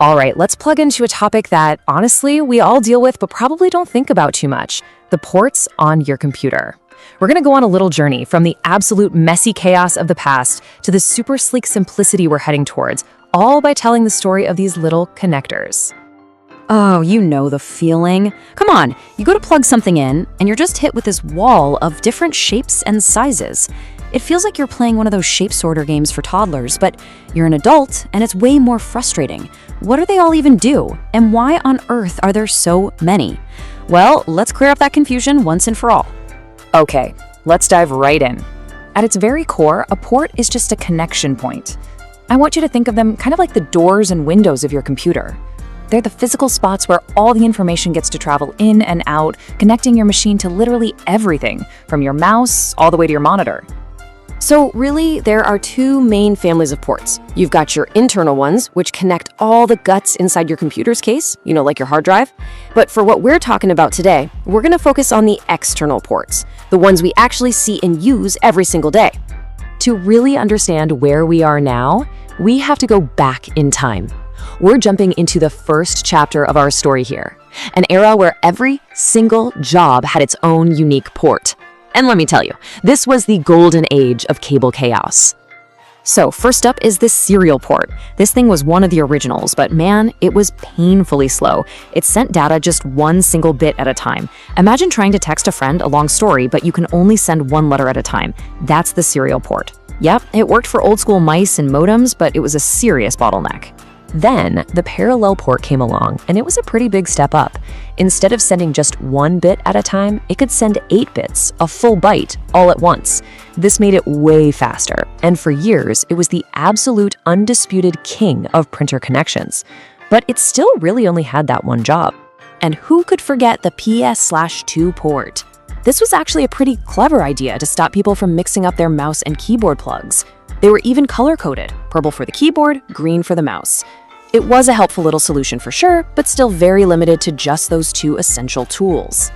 All right, let's plug into a topic that, honestly, we all deal with but probably don't think about too much: the ports on your computer. We're going to go on a little journey from the absolute messy chaos of the past to the super sleek simplicity we're heading towards, all by telling the story of these little connectors. Oh, you know the feeling. Come on, you go to plug something in, and you're just hit with this wall of different shapes and sizes. It feels like you're playing one of those shape sorter games for toddlers, but you're an adult, and it's way more frustrating. What do they all even do? And why on earth are there so many? Well, let's clear up that confusion once and for all. Okay, let's dive right in. At its very core, a port is just a connection point. I want you to think of them kind of like the doors and windows of your computer. They're the physical spots where all the information gets to travel in and out, connecting your machine to literally everything, from your mouse all the way to your monitor. So really, there are two main families of ports. You've got your internal ones, which connect all the guts inside your computer's case, like your hard drive. But for what we're talking about today, we're going to focus on the external ports, the ones we actually see and use every single day. To really understand where we are now, we have to go back in time. We're jumping into the first chapter of our story here, an era where every single job had its own unique port. And let me tell you, this was the golden age of cable chaos. So first up is this serial port. This thing was one of the originals, but man, it was painfully slow. It sent data just one single bit at a time. Imagine trying to text a friend a long story, but you can only send one letter at a time. That's the serial port. Yep, it worked for old school mice and modems, but it was a serious bottleneck. Then, the parallel port came along, and it was a pretty big step up. Instead of sending just one bit at a time, it could send 8 bits, a full byte, all at once. This made it way faster, and for years, it was the absolute undisputed king of printer connections. But it still really only had that one job. And who could forget the PS/2 port? This was actually a pretty clever idea to stop people from mixing up their mouse and keyboard plugs. They were even color-coded, purple for the keyboard, green for the mouse. It was a helpful little solution for sure, but still very limited to just those two essential tools.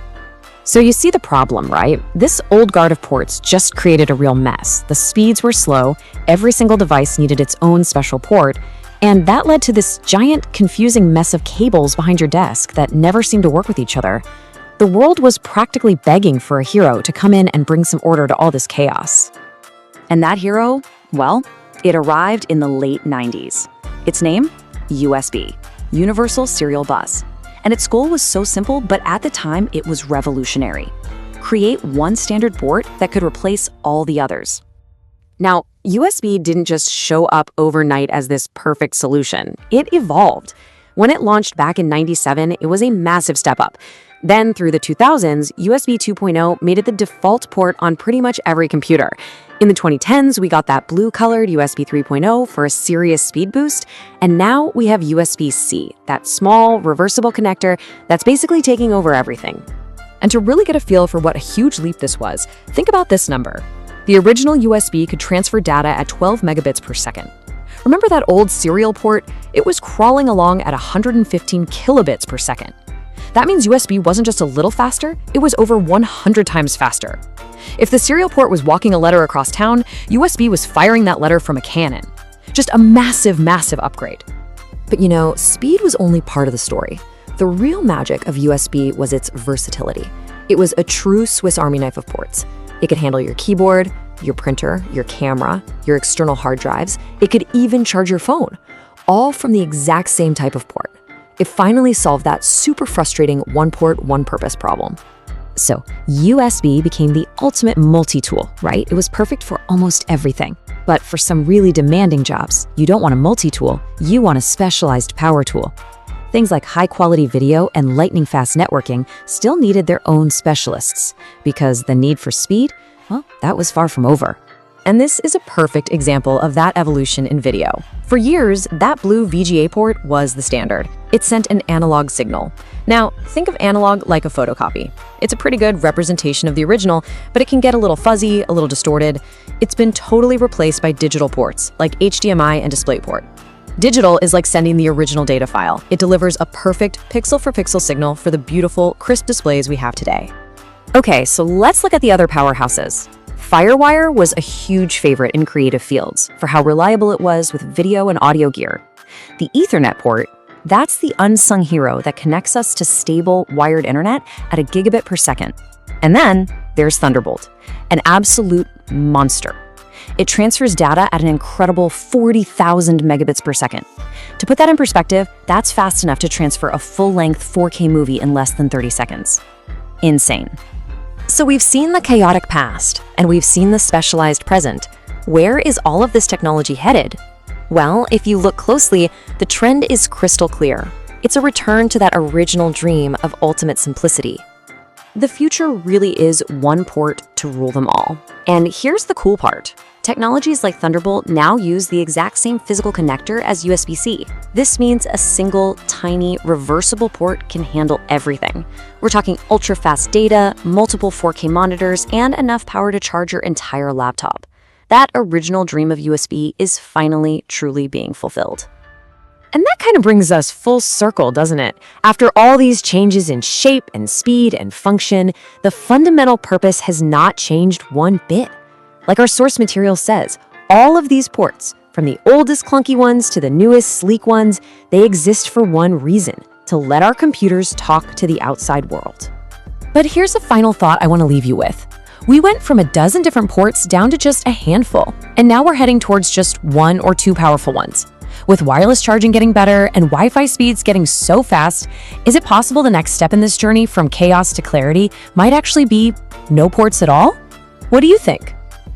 So you see the problem, right? This old guard of ports just created a real mess. The speeds were slow, every single device needed its own special port, and that led to this giant, confusing mess of cables behind your desk that never seemed to work with each other. The world was practically begging for a hero to come in and bring some order to all this chaos. And that hero, well, it arrived in the late 90s. Its name? USB, Universal Serial Bus. And its goal was so simple, but at the time, it was revolutionary. Create one standard port that could replace all the others. Now, USB didn't just show up overnight as this perfect solution. It evolved. When it launched back in '97, it was a massive step up. Then, through the 2000s, USB 2.0 made it the default port on pretty much every computer. In the 2010s, we got that blue-colored USB 3.0 for a serious speed boost, and now we have USB-C, that small, reversible connector that's basically taking over everything. And to really get a feel for what a huge leap this was, think about this number. The original USB could transfer data at 12 megabits per second. Remember that old serial port? It was crawling along at 115 kilobits per second. That means USB wasn't just a little faster, it was over 100 times faster. If the serial port was walking a letter across town, USB was firing that letter from a cannon. Just a massive, massive upgrade. But speed was only part of the story. The real magic of USB was its versatility. It was a true Swiss Army knife of ports. It could handle your keyboard, your printer, your camera, your external hard drives. It could even charge your phone, all from the exact same type of port. It finally solved that super frustrating one-port, one-purpose problem. So USB became the ultimate multi-tool, right? It was perfect for almost everything. But for some really demanding jobs, you don't want a multi-tool, you want a specialized power tool. Things like high-quality video and lightning-fast networking still needed their own specialists, because the need for speed, well, that was far from over. And this is a perfect example of that evolution in video. For years, that blue VGA port was the standard. It sent an analog signal. Now, think of analog like a photocopy. It's a pretty good representation of the original, but it can get a little fuzzy, a little distorted. It's been totally replaced by digital ports, like HDMI and DisplayPort. Digital is like sending the original data file. It delivers a perfect pixel-for-pixel signal for the beautiful, crisp displays we have today. Okay, so let's look at the other powerhouses. Firewire was a huge favorite in creative fields for how reliable it was with video and audio gear. The Ethernet port, That's the unsung hero that connects us to stable, wired internet at a gigabit per second. And then there's Thunderbolt, an absolute monster. It transfers data at an incredible 40,000 megabits per second. To put that in perspective, that's fast enough to transfer a full-length 4K movie in less than 30 seconds. Insane. So we've seen the chaotic past, and we've seen the specialized present. Where is all of this technology headed? Well, if you look closely, the trend is crystal clear. It's a return to that original dream of ultimate simplicity. The future really is one port to rule them all. And here's the cool part. Technologies like Thunderbolt now use the exact same physical connector as USB-C. This means a single, tiny, reversible port can handle everything. We're talking ultra-fast data, multiple 4K monitors, and enough power to charge your entire laptop. That original dream of USB is finally truly being fulfilled. And that kind of brings us full circle, doesn't it? After all these changes in shape and speed and function, the fundamental purpose has not changed one bit. Like our source material says, all of these ports, from the oldest clunky ones to the newest sleek ones, they exist for one reason: to let our computers talk to the outside world. But here's a final thought I want to leave you with. We went from a dozen different ports down to just a handful, and now we're heading towards just one or two powerful ones. With wireless charging getting better and Wi-Fi speeds getting so fast, is it possible the next step in this journey from chaos to clarity might actually be no ports at all? What do you think?